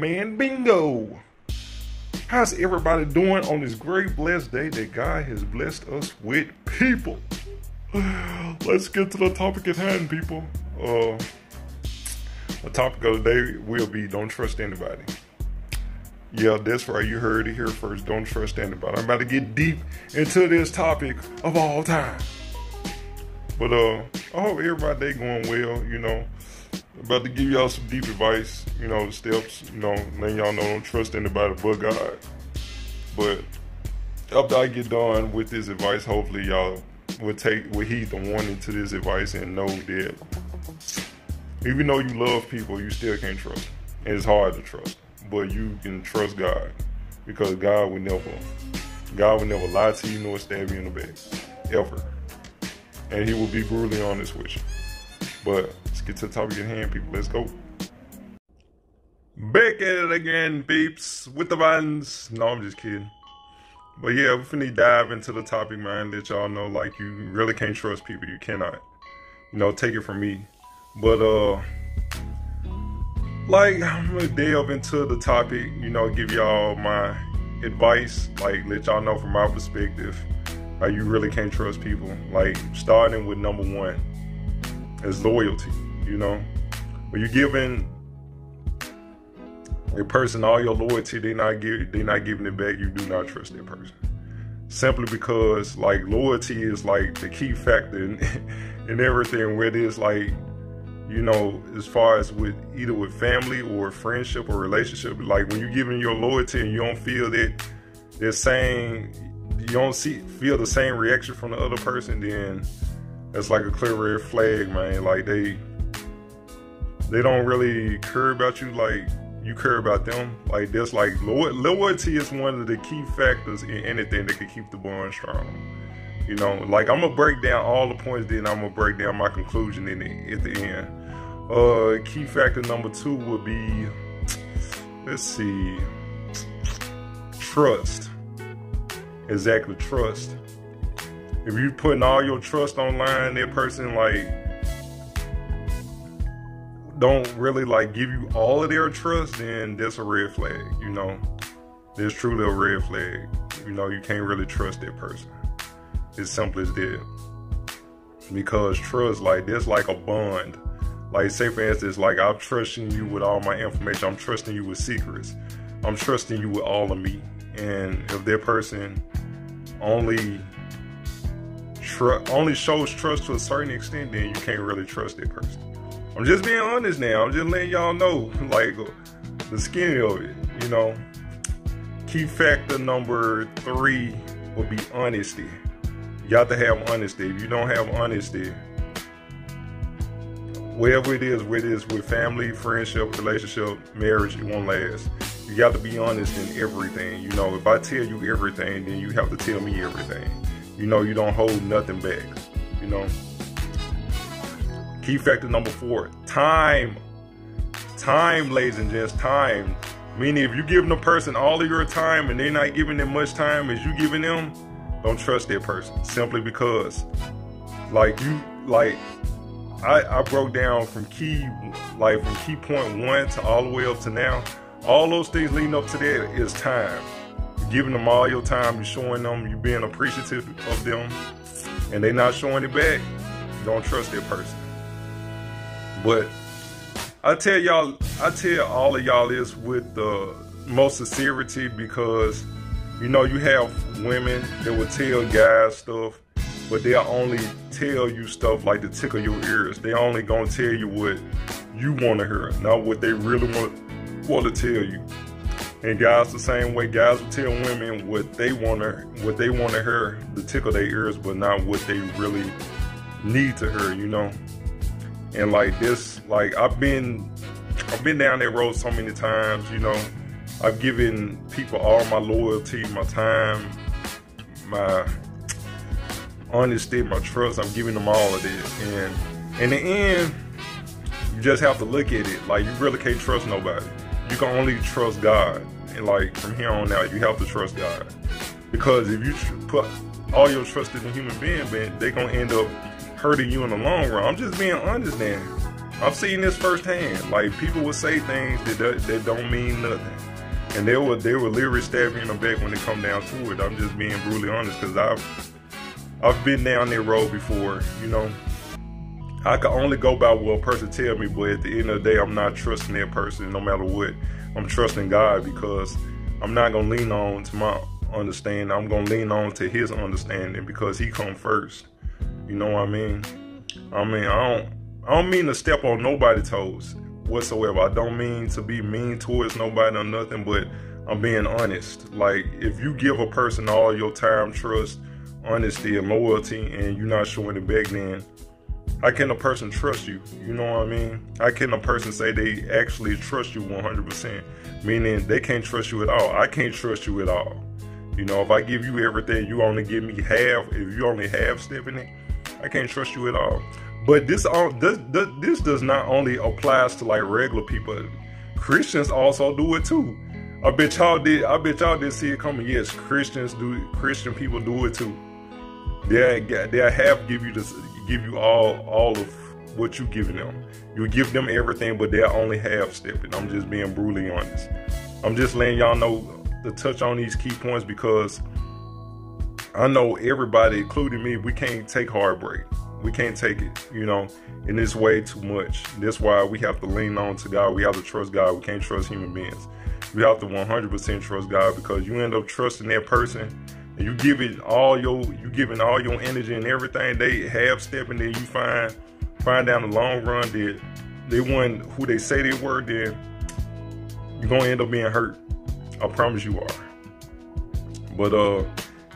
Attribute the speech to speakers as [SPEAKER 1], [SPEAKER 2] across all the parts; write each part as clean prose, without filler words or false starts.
[SPEAKER 1] friend Bingo. How's everybody doing on this great blessed day that God has blessed us with, people? Let's get to the topic at hand, people. The topic of the day will be don't trust anybody. Yeah, that's right. You heard it here first. Don't trust anybody. I'm about to get deep into this topic of all time. But I hope everybody day going well, About to give y'all some deep advice, the steps, letting y'all know don't trust anybody but God. But after I get done with this advice, hopefully y'all will heed the warning to this advice and know that even though you love people, you still can't trust them. And it's hard to trust them. But you can trust God, because God will never lie to you nor stab you in the back, ever. And he will be brutally honest with you. But let's get to the topic at hand, people. Let's go. Back at it again, peeps, with the buns. No, I'm just kidding. But yeah, we're finna dive into the topic, man, that y'all know, like, you really can't trust people. You cannot. Take it from me. But, I'm gonna delve into the topic, give y'all my advice, let y'all know from my perspective how you really can't trust people. Starting with number one is loyalty, When you're giving a person all your loyalty, they're not giving it back, you do not trust that person. Simply because, loyalty is, the key factor in everything, whether it's, as far as either with family or friendship or relationship. When you're giving your loyalty and you don't feel that you don't feel the same reaction from the other person, then that's a clear red flag, man. They don't really care about you like you care about them. Loyalty is one of the key factors in anything that can keep the bond strong. I'm gonna break down all the points, then I'm gonna break down my conclusion at the end. Key factor number two would be, trust. Exactly, trust. If you're putting all your trust online, that person don't really give you all of their trust, then that's a red flag. There's truly a red flag. You can't really trust that person. It's simple as that. Because trust, that's like a bond. Say for instance, I'm trusting you with all my information. I'm trusting you with secrets. I'm trusting you with all of me. And if that person only shows trust to a certain extent, then you can't really trust that person. I'm just being honest now. I'm just letting y'all know, the skinny of it, Key factor number three would be honesty. You got to have honesty. If you don't have honesty, whatever it is, whether it's with family, friendship, relationship, marriage, it won't last. You got to be honest in everything. If I tell you everything, then you have to tell me everything. You don't hold nothing back, Key factor number four, time. Time, ladies and gents, time. Meaning if you're giving a person all of your time and they're not giving them much time as you giving them, don't trust that person. Simply because, I broke down from key point one to all the way up to now. All those things leading up to that is time. You're giving them all your time, you're showing them, you're being appreciative of them, and they're not showing it back. Don't trust that person. But I tell all of y'all this with the most sincerity, because you have women that will tell guys stuff, but they'll only tell you stuff to tickle your ears. They only gonna tell you what you want to hear, not what they really want to tell you. And guys the same way. Guys will tell women what they want to hear to tickle their ears, but not what they really need to hear, And this, I've been down that road so many times, I've given people all my loyalty, my time, my honesty, my trust. I'm giving them all of this. And in the end, you just have to look at it. You really can't trust nobody. You can only trust God. And from here on out, you have to trust God. Because if you put all your trust in a human being, they're going to end up hurting you in the long run. I'm just being honest now. I've seen this firsthand. Like, people would say things that don't mean nothing, and they would literally stab you in the back when it come down to it. I'm just being brutally honest, because I've been down that road before. You know, I can only go by what a person tell me, but at the end of the day, I'm not trusting that person no matter what. I'm trusting God, because I'm not gonna lean on to my understanding. I'm gonna lean on to His understanding, because He come first. You know what I mean? I don't mean to step on nobody's toes whatsoever. I don't mean to be mean towards nobody or nothing, but I'm being honest. Like, if you give a person all your time, trust, honesty, and loyalty, and you're not showing it back, then how can a person trust you? You know what I mean? How can a person say they actually trust you 100%? Meaning they can't trust you at all. I can't trust you at all. You know, if I give you everything, you only give me half. If you only half stepping it, I can't trust you at all. But this does not only applies to like regular people. Christians also do it too. I bet y'all did see it coming. Yes, Christian people do it too. They'll half give you all of what you giving them. You give them everything, but they're only half stepping. I'm just being brutally honest. I'm just letting y'all know to touch on these key points, because I know everybody, including me, we can't take heartbreak. We can't take it, you know, and it's way too much. That's why we have to lean on to God. We have to trust God. We can't trust human beings. We have to 100% trust God, because you end up trusting that person, and you giving all your energy and everything. They half stepping, then you find down the long run that they weren't who they say they were. Then you're gonna end up being hurt. I promise you are. But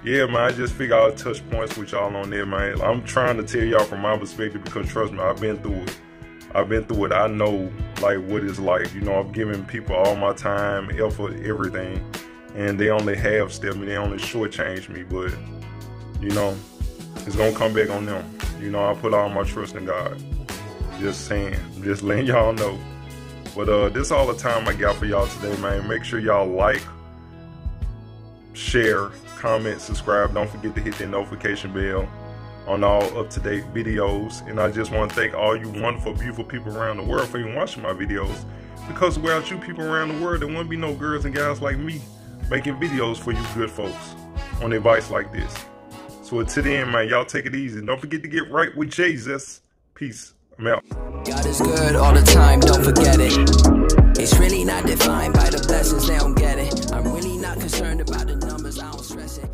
[SPEAKER 1] yeah, man, I just figure I'll touch points with y'all on there, man. I'm trying to tell y'all from my perspective, because trust me, I've been through it. I know like what it's like. You know, I've given people all my time, effort, everything, and they only half step me. They only shortchange me. But you know, it's gonna come back on them. You know, I put all my trust in God. Just saying, just letting y'all know. But this all the time I got for y'all today, man. Make sure y'all like, share, comment, subscribe. Don't forget to hit that notification bell on all up-to-date videos. And I just want to thank all you wonderful, beautiful people around the world for even watching my videos, because without you people around the world, there wouldn't be no girls and guys like me making videos for you good folks on advice like this. So until then, man, y'all take it easy. Don't forget to get right with Jesus. Peace. I'm out.
[SPEAKER 2] God is good all the time, don't forget it. It's really not defined by the blessings, they don't get it. I'm really not concerned about the numbers, I don't stress it.